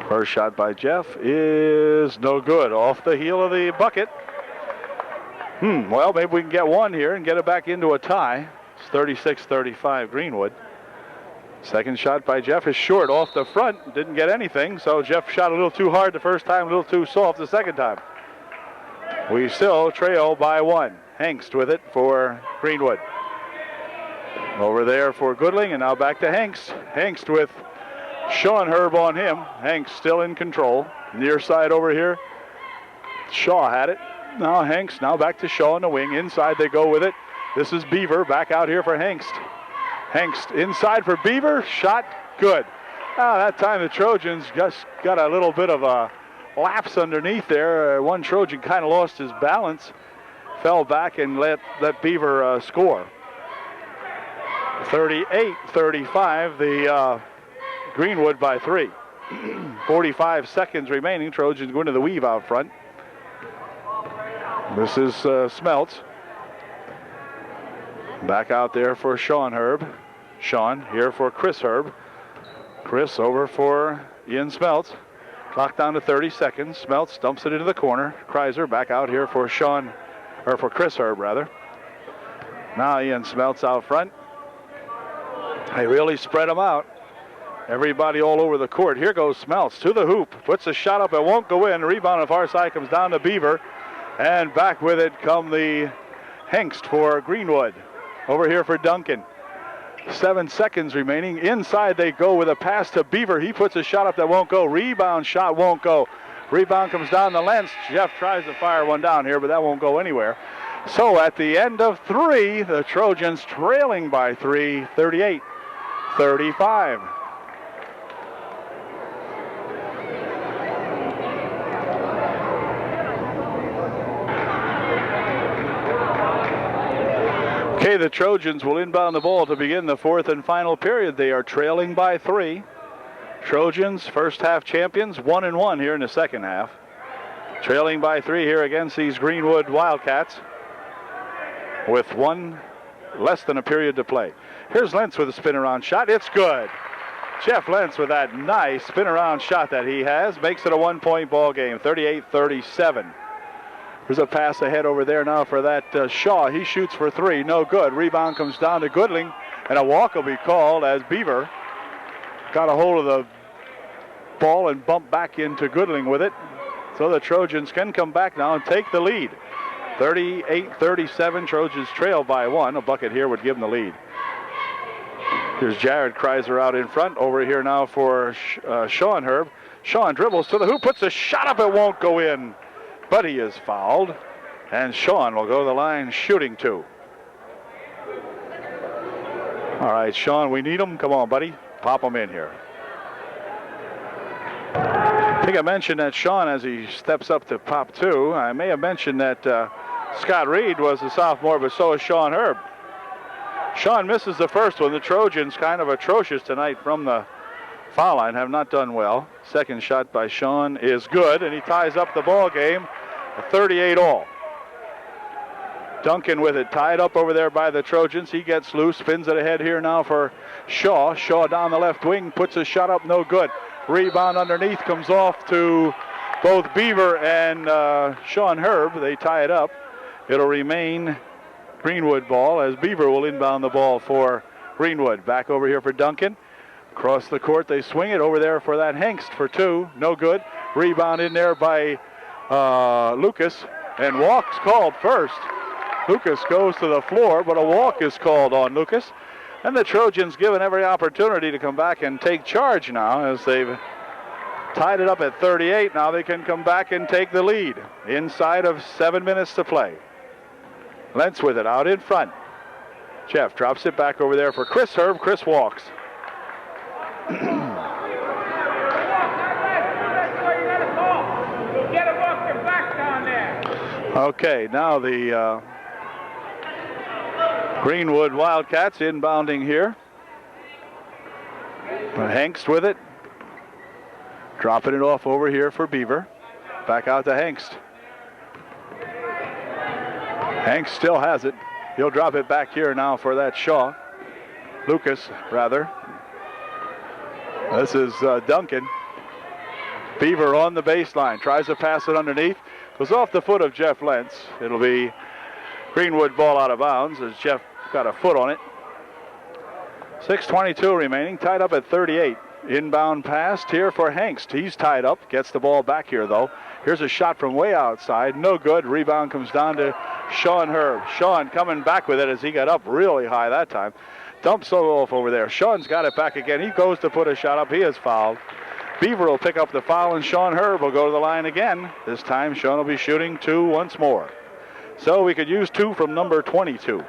First shot by Jeff is no good. Off the heel of the bucket. Well, maybe we can get one here and get it back into a tie. It's 36-35 Greenwood. Second shot by Jeff is short off the front. Didn't get anything, so Jeff shot a little too hard the first time, a little too soft the second time. We still trail by 1. Hengst with it for Greenwood. Over there for Goodling, and now back to Hengst. Hengst with Sean Herb on him. Hengst still in control. Near side over here. Shaw had it. Now Hengst, now back to Shaw in the wing. Inside they go with it. This is Beaver back out here for Hengst. Hengst inside for Beaver. Shot good. That time the Trojans just got a little bit of a lapse underneath there. One Trojan kind of lost his balance. Fell back and let Beaver score. 38-35, the Greenwood by 3. 45 seconds remaining. Trojans go into the weave out front. This is Smeltz. Back out there for Sean Herb. Sean here for Chris Herb. Chris over for Ian Smeltz. Clock down to 30 seconds. Smeltz dumps it into the corner. Kreiser back out here for for Chris Herb rather. Now Ian Smeltz out front. They really spread them out. Everybody all over the court. Here goes Smeltz to the hoop. Puts a shot up. It won't go in. Rebound on the far side comes down to Beaver. And back with it come the Hengst for Greenwood. Over here for Duncan. 7 seconds remaining. Inside they go with a pass to Beaver. He puts a shot up that won't go. Rebound shot won't go. Rebound comes down the Lentz. Jeff tries to fire one down here, but that won't go anywhere. So at the end of 3, the Trojans trailing by 3, 38-35. Okay, the Trojans will inbound the ball to begin the 4th and final period. They are trailing by 3. Trojans, first half champions, 1-1 here in the second half. Trailing by 3 here against these Greenwood Wildcats with less than a period to play. Here's Lentz with a spin-around shot. It's good. Jeff Lentz with that nice spin-around shot that he has makes it a 1-point ball game, 38-37. There's a pass ahead over there now for that Shaw. He shoots for 3, no good. Rebound comes down to Goodling, and a walk will be called as Beaver got a hold of the ball and bumped back into Goodling with it. So the Trojans can come back now and take the lead. 38-37, Trojans trail by 1. A bucket here would give them the lead. Here's Jared Kreiser out in front. Over here now for Sean Herb. Sean dribbles to the hoop, puts a shot up, it won't go in. But he is fouled, and Sean will go to the line shooting 2. All right, Sean, we need him. Come on, buddy. Pop him in here. I think I mentioned that Sean, as he steps up to pop 2, I may have mentioned that Scott Reed was a sophomore, but so is Sean Herb. Sean misses the first one. The Trojans kind of atrocious tonight from the foul line, have not done well. Second shot by Sean is good, and he ties up the ball game. 38-all. Duncan with it tied up over there by the Trojans. He gets loose, spins it ahead here now for Shaw. Shaw down the left wing, puts a shot up, no good. Rebound underneath comes off to both Beaver and Sean Herb. They tie it up. It'll remain Greenwood ball as Beaver will inbound the ball for Greenwood. Back over here for Duncan. Across the court, they swing it over there for that Hengst for 2. No good. Rebound in there by Lucas, and walk's called first. Lucas goes to the floor, but a walk is called on Lucas. And the Trojans given every opportunity to come back and take charge now as they've tied it up at 38. Now they can come back and take the lead inside of 7 minutes to play. Lentz with it out in front. Jeff drops it back over there for Chris Herb. Chris walks. Okay, now the Greenwood Wildcats inbounding here. Hengst with it. Dropping it off over here for Beaver. Back out to Hengst. Hengst still has it. He'll drop it back here now for that Shaw. Lucas, rather. This is Duncan. Beaver on the baseline. Tries to pass it underneath. Goes off the foot of Jeff Lentz. It'll be Greenwood ball out of bounds as Jeff got a foot on it. 6:22 remaining. Tied up at 38. Inbound pass here for Hengst. He's tied up. Gets the ball back here, though. Here's a shot from way outside. No good. Rebound comes down to Sean Herb. Sean coming back with it as he got up really high that time. Dumps it off over there. Sean's got it back again. He goes to put a shot up. He is fouled. Beaver will pick up the foul, and Sean Herb will go to the line again. This time, Sean will be shooting 2 once more. So we could use 2 from number 22.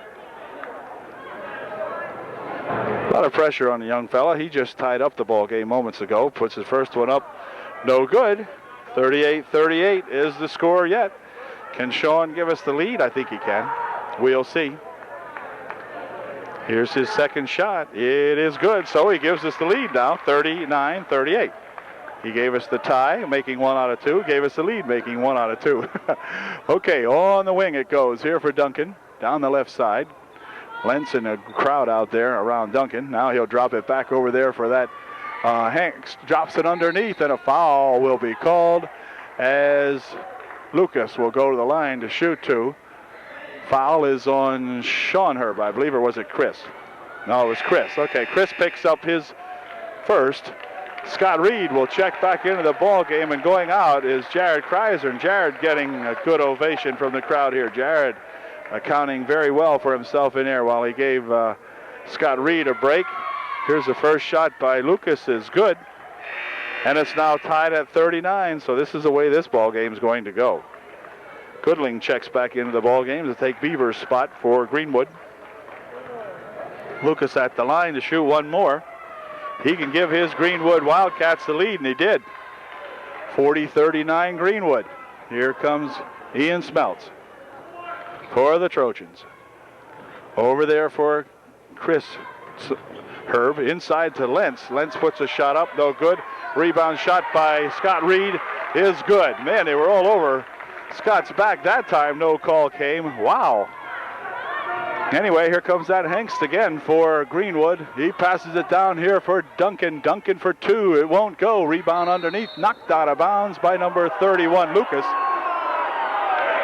A lot of pressure on the young fella. He just tied up the ball game moments ago. Puts his first one up. No good. 38-38 is the score yet. Can Sean give us the lead? I think he can. We'll see. Here's his second shot. It is good. So he gives us the lead now, 39-38. He gave us the tie, making 1 out of 2. Gave us the lead, making 1 out of 2. Okay, on the wing it goes here for Duncan. Down the left side. Lentz and a crowd out there around Duncan. Now he'll drop it back over there for that. Hanks drops it underneath, and a foul will be called as Lucas will go to the line to shoot 2. Foul is on Sean Herb, I believe, or was it Chris? No, it was Chris. Okay, Chris picks up his first. Scott Reed will check back into the ball game, and going out is Jared Kreiser. And Jared getting a good ovation from the crowd here. Jared accounting very well for himself in there while he gave Scott Reed a break. Here's the first shot by Lucas is good. And it's now tied at 39, so this is the way this ball game is going to go. Goodling checks back into the ball game to take Beaver's spot for Greenwood. Lucas at the line to shoot one more. He can give his Greenwood Wildcats the lead, and he did. 40-39 Greenwood. Here comes Ian Smeltz for the Trojans. Over there for Chris Herb, inside to Lentz. Lentz puts a shot up, no good. Rebound shot by Scott Reed is good. Man, they were all over Scott's back that time. No call came. Wow. Anyway, here comes that Hengst again for Greenwood. He passes it down here for Duncan. Duncan for two. It won't go. Rebound underneath. Knocked out of bounds by number 31, Lucas.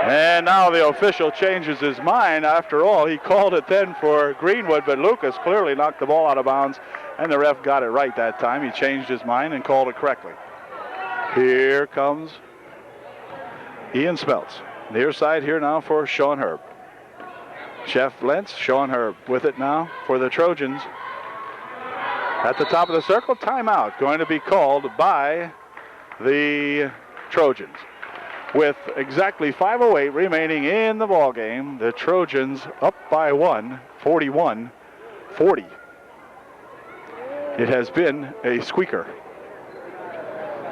And now the official changes his mind. After all, he called it then for Greenwood, but Lucas clearly knocked the ball out of bounds, and the ref got it right that time. He changed his mind and called it correctly. Here comes Ian Smeltz. Near side here now for Sean Herb. Jeff Lentz, Sean Herb with it now for the Trojans. At the top of the circle, timeout going to be called by the Trojans. With exactly 5:08 remaining in the ball game, the Trojans up by one, 41-40. It has been a squeaker,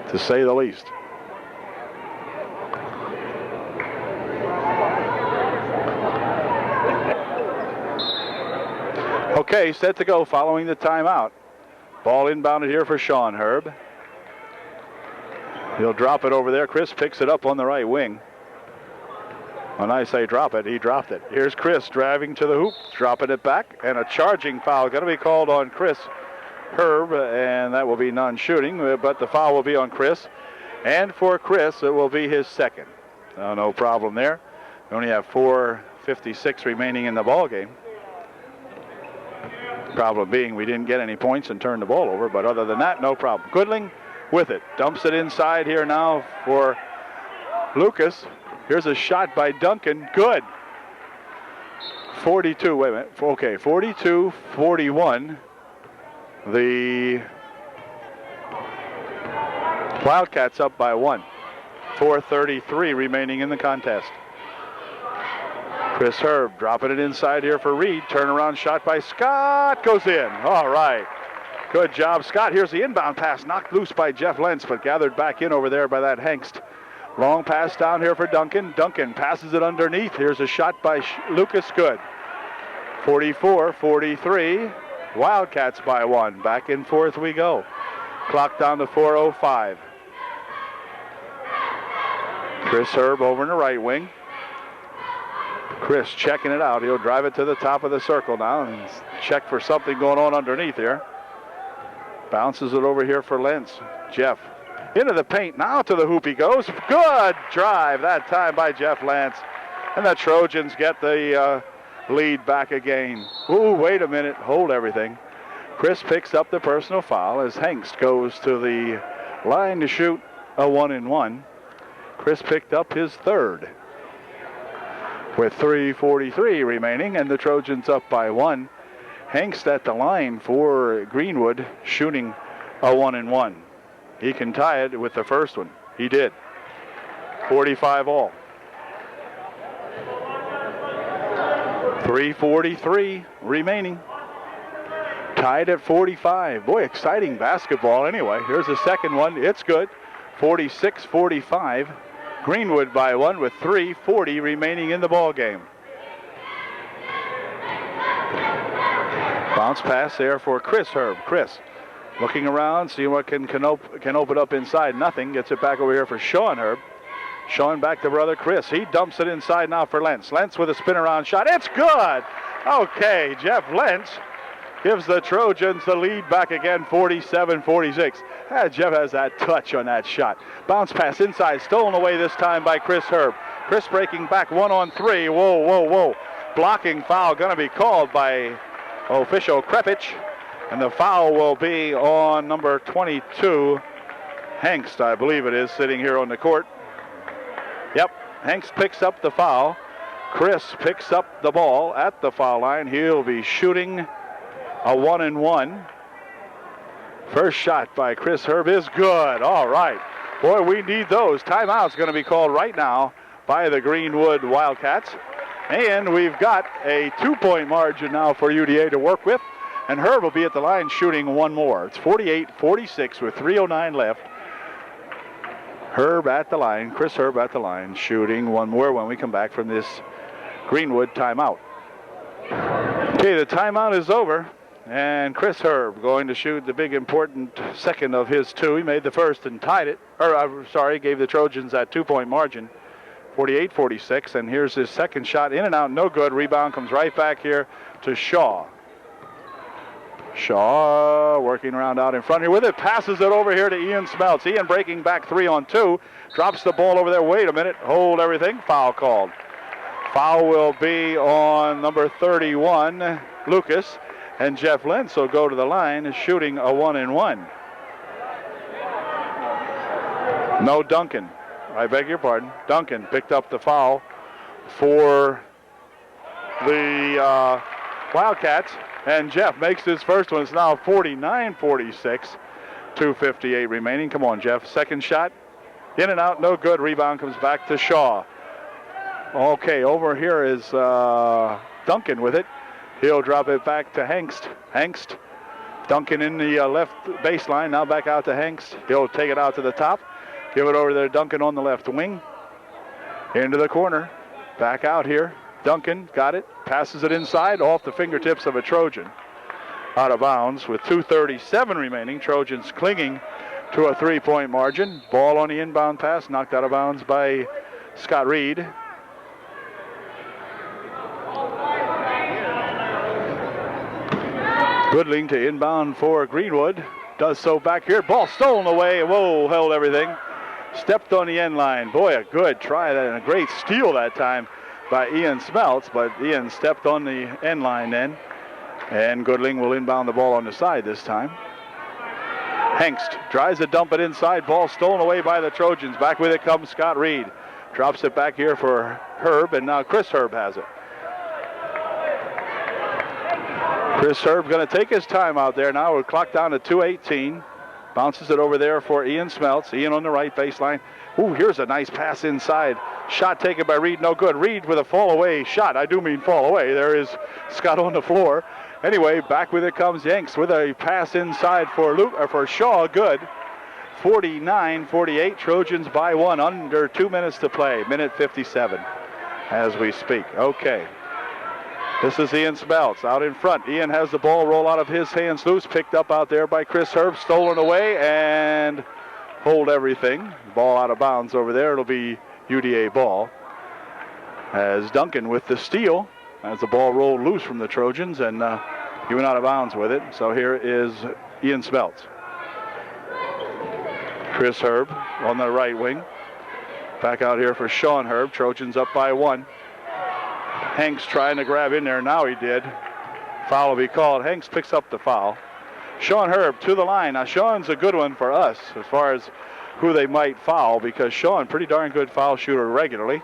to say the least. Okay, set to go following the timeout. Ball inbounded here for Sean Herb. He'll drop it over there. Chris picks it up on the right wing. When I say drop it, he dropped it. Here's Chris driving to the hoop, dropping it back, and a charging foul going to be called on Chris Herb, and that will be non-shooting, but the foul will be on Chris. And for Chris, it will be his second. No problem there. We only have 4:56 remaining in the ball game. Problem being we didn't get any points and turned the ball over, but other than that, no problem. Goodling with it. Dumps it inside here now for Lucas. Here's a shot by Duncan. Good. 42, wait a minute. Okay, 42-41. The Wildcats up by one. 4:33 remaining in the contest. Chris Herb dropping it inside here for Reed. Turnaround shot by Scott. Goes in. All right. Good job, Scott. Here's the inbound pass. Knocked loose by Jeff Lentz, but gathered back in over there by that Hengst. Long pass down here for Duncan. Duncan passes it underneath. Here's a shot by Lucas. Good. 44-43. Wildcats by one. Back and forth we go. Clock down to 4:05. Chris Herb over in the right wing. Chris checking it out. He'll drive it to the top of the circle now and check for something going on underneath here. Bounces it over here for Lentz. Jeff into the paint. Now to the hoop he goes. Good drive that time by Jeff Lentz. And the Trojans get the lead back again. Ooh, wait a minute. Hold everything. Chris picks up the personal foul as Hengst goes to the line to shoot a 1-and-1. Chris picked up his third. With 3:43 remaining, and the Trojans up by one. Hengst at the line for Greenwood, shooting a 1-and-1. He can tie it with the first one. He did. 45 all. 3:43 remaining. Tied at 45. Boy, exciting basketball anyway. Here's the second one. It's good. 46-45. Greenwood by one with 3:40 remaining in the ball game. Bounce pass there for Chris Herb. Chris looking around, seeing what can open up inside. Nothing. Gets it back over here for Sean Herb. Sean back to brother Chris. He dumps it inside now for Lentz. Lentz with a spin around shot. It's good. Okay, Jeff Lentz gives the Trojans the lead back again, 47-46. Jeff has that touch on that shot. Bounce pass inside, stolen away this time by Chris Herb. Chris breaking back 1-on-3. Whoa. Blocking foul going to be called by official Krepich. And the foul will be on number 22, Hengst, I believe it is, sitting here on the court. Yep, Hengst picks up the foul. Chris picks up the ball at the foul line. He'll be shooting a 1-and-1. First shot by Chris Herb is good. All right. Boy, we need those. Timeout's going to be called right now by the Greenwood Wildcats. And we've got a 2-point margin now for UDA to work with. And Herb will be at the line shooting one more. It's 48-46 with 3:09 left. Herb at the line, Chris Herb at the line, shooting one more when we come back from this Greenwood timeout. Okay, the timeout is over. And Chris Herb going to shoot the big important second of his two. He made the first and tied it. Gave the Trojans that 2-point margin. 48-46. And here's his second shot. In and out, no good. Rebound comes right back here to Shaw. Shaw working around out in front here with it. Passes it over here to Ian Smeltz. Ian breaking back 3-on-2. Drops the ball over there. Wait a minute. Hold everything. Foul called. Foul will be on number 31, Lucas. And Jeff Lentz will go to the line shooting a 1-and-1. No Duncan. I beg your pardon. Duncan picked up the foul for the Wildcats. And Jeff makes his first one. It's now 49-46. 2:58 remaining. Come on, Jeff. Second shot. In and out. No good. Rebound comes back to Shaw. Okay, over here is Duncan with it. He'll drop it back to Hengst. Hengst. Duncan in the left baseline. Now back out to Hengst. He'll take it out to the top. Give it over there to Duncan on the left wing. Into the corner. Back out here. Duncan got it. Passes it inside off the fingertips of a Trojan. Out of bounds with 2:37 remaining. Trojans clinging to a 3-point margin. Ball on the inbound pass. Knocked out of bounds by Scott Reed. Goodling to inbound for Greenwood. Does so back here. Ball stolen away. Whoa, held everything. Stepped on the end line. Boy, a good try and a great steal that time by Ian Smeltz, but Ian stepped on the end line then. And Goodling will inbound the ball on the side this time. Hengst tries to dump it inside. Ball stolen away by the Trojans. Back with it comes Scott Reed. Drops it back here for Herb, and now Chris Herb has it. Chris Herb going to take his time out there now. We're clocked down to 2:18. Bounces it over there for Ian Smeltz. Ian on the right baseline. Ooh, here's a nice pass inside. Shot taken by Reed, no good. Reed with a fall away shot. I do mean fall away. There is Scott on the floor. Anyway, back with it comes Yanks with a pass inside for Shaw. Good. 49-48. Trojans by one. Under 2 minutes to play. Minute 57 as we speak. Okay. This is Ian Smeltz out in front. Ian has the ball roll out of his hands loose. Picked up out there by Chris Herb. Stolen away and hold everything. Ball out of bounds over there. It'll be UDA ball. As Duncan with the steal. As the ball rolled loose from the Trojans and he went out of bounds with it. So here is Ian Smeltz. Chris Herb on the right wing. Back out here for Sean Herb. Trojans up by one. Hanks trying to grab in there. Now he did. Foul will be called. Hanks picks up the foul. Sean Herb to the line. Now Sean's a good one for us as far as who they might foul because Sean, pretty darn good foul shooter regularly.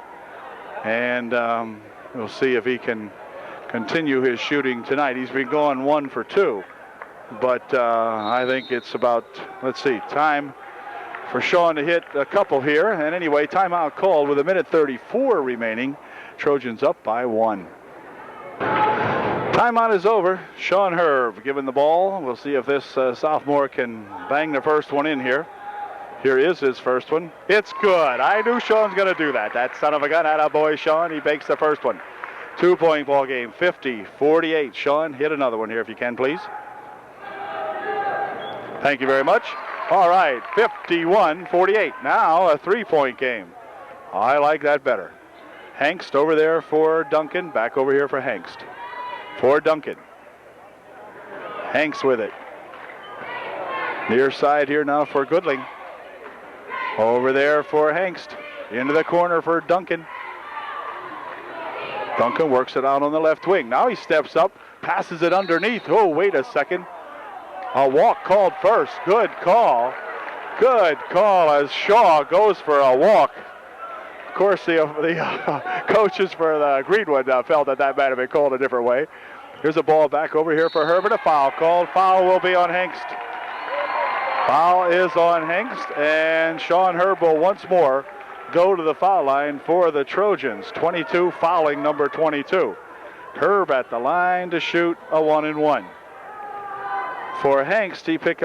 And we'll see if he can continue his shooting tonight. He's been going 1 for 2. But I think it's about, let's see, time for Sean to hit a couple here. And anyway, timeout called with 1:34 remaining. Trojans up by 1. Timeout is over. Sean Herb given the ball. We'll see if this sophomore can bang the first one in here. Here is his first one. It's good. I knew Sean's going to do that. That son of a gun. Attaboy, Sean. He bakes the first one. 2-point ball game. 50-48. Sean, hit another one here if you can, please. Thank you very much. All right, 51-48. Now a 3-point game. I like that better. Hengst over there for Duncan. Back over here for Hengst. For Duncan. Hengst with it. Near side here now for Goodling. Over there for Hengst. Into the corner for Duncan. Duncan works it out on the left wing. Now he steps up. Passes it underneath. Oh, wait a second. A walk called first. Good call. Good call as Shaw goes for a walk. Of course, the coaches for the Greenwood felt that might have been called a different way. Here's a ball back over here for Herb, and a foul called. Foul will be on Hengst. Foul is on Hengst, and Sean Herb will once more go to the foul line for the Trojans. 22 fouling number 22. Herb at the line to shoot a 1-and-1. For Hengst, he picked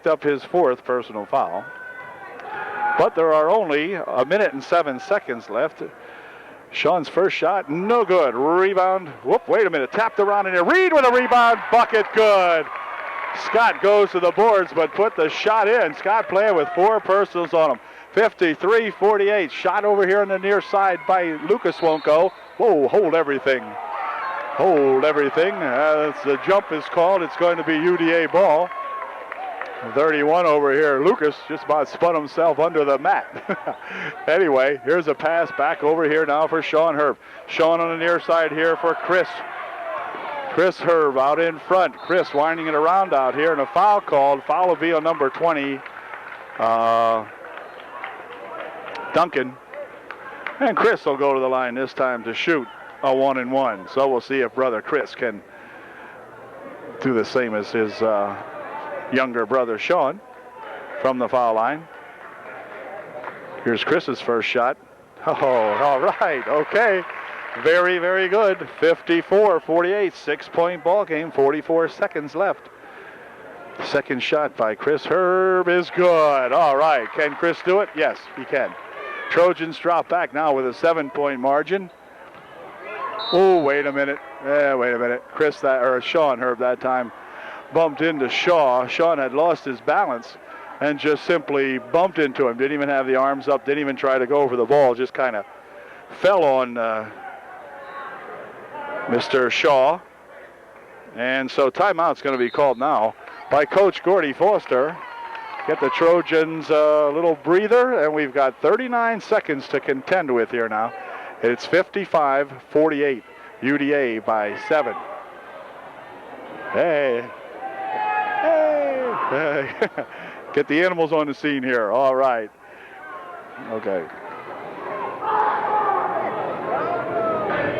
up his fourth personal foul. But there are only a minute and 7 seconds left. Sean's first shot, no good. Rebound. Whoop, wait a minute. Tapped around in here. Reed with a rebound. Bucket, good. Scott goes to the boards, but put the shot in. Scott playing with 4 personals on him. 53-48. Shot over here on the near side by Lucas won't go. Whoa, hold everything. Hold everything. As the jump is called, it's going to be UDA ball. 31 over here. Lucas just about spun himself under the mat. Anyway, here's a pass back over here now for Sean Herb. Sean on the near side here for Chris. Chris Herb out in front. Chris winding it around out here, and a foul called. Foul will be on number 20, Duncan. And Chris will go to the line this time to shoot a 1-and-1. So we'll see if brother Chris can do the same as his younger brother Sean from the foul line. Here's Chris's first shot. Oh, all right, okay. Very, very good. 54-48, 6-point ball game, 44 seconds left. Second shot by Chris Herb is good. All right, can Chris do it? Yes, he can. Trojans drop back now with a 7-point margin. Oh, wait a minute. Wait a minute. Sean Herb that time bumped into Shaw. Sean had lost his balance and just simply bumped into him. Didn't even have the arms up, didn't even try to go over the ball, just kind of fell on Mr. Shaw. And so timeout's going to be called now by Coach Gordy Foster. Get the Trojans a little breather, and we've got 39 seconds to contend with here now. It's 55-48, UDA by 7. Hey. Get the animals on the scene here. All right. Okay.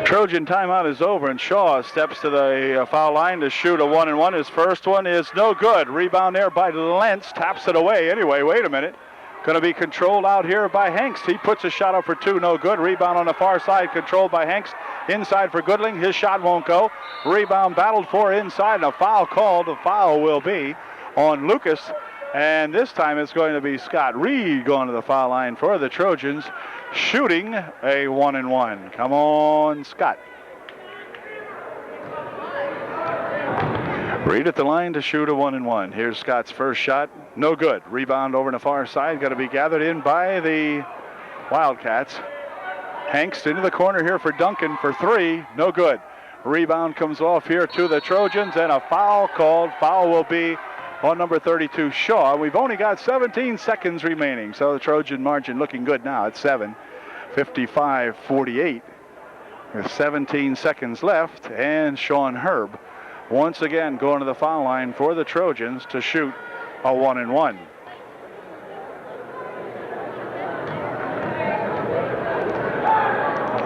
Trojan timeout is over, and Shaw steps to the foul line to shoot a 1-and-1. His first one is no good. Rebound there by Lentz. Taps it away. Anyway, wait a minute. Going to be controlled out here by Hengst. He puts a shot up for 2, no good. Rebound on the far side, controlled by Hengst. Inside for Goodling. His shot won't go. Rebound battled for inside, and a foul called. The foul will be on Lucas. And this time it's going to be Scott Reed going to the foul line for the Trojans, shooting a 1-and-1. Come on, Scott. Reed at the line to shoot a 1-and-1. Here's Scott's first shot. No good. Rebound over on the far side. Going to be gathered in by the Wildcats. Hengst into the corner here for Duncan for 3. No good. Rebound comes off here to the Trojans, and a foul called. Foul will be on number 32, Shaw. We've only got 17 seconds remaining, so the Trojan margin looking good now at 7. 55-48 with 17 seconds left, and Sean Herb once again going to the foul line for the Trojans to shoot a 1-and-1.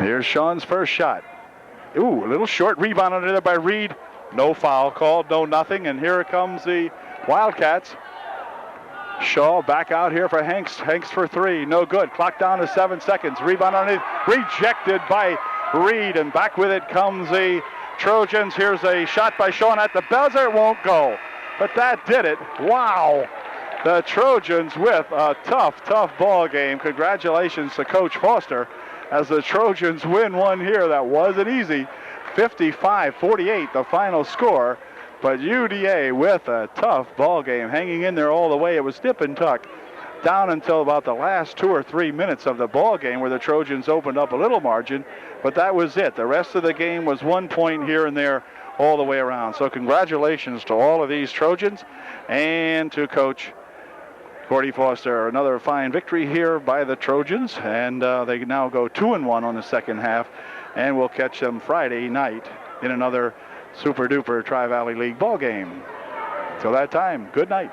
Here's Sean's first shot. Ooh, a little short rebound under there by Reed. No foul called, no nothing, and here comes the Wildcats. Shaw back out here for Hengst. Hengst for 3, no good. Clock down to 7 seconds. Rebound on it, rejected by Reed, and back with it comes the Trojans. Here's a shot by Sean at the buzzer. It won't go, but that did it. Wow. The Trojans with a tough ball game. Congratulations to Coach Foster as the Trojans win one here. That wasn't easy. 55-48 the final score. But UDA with a tough ball game, hanging in there all the way. It was dip and tuck down until about the last 2 or 3 minutes of the ball game where the Trojans opened up a little margin, but that was it. The rest of the game was 1 point here and there all the way around. So congratulations to all of these Trojans and to Coach Gordy Foster. Another fine victory here by the Trojans, and they now go 2-1 on the second half, and we'll catch them Friday night in another Super Duper Tri-Valley League ball game. Till that time, good night.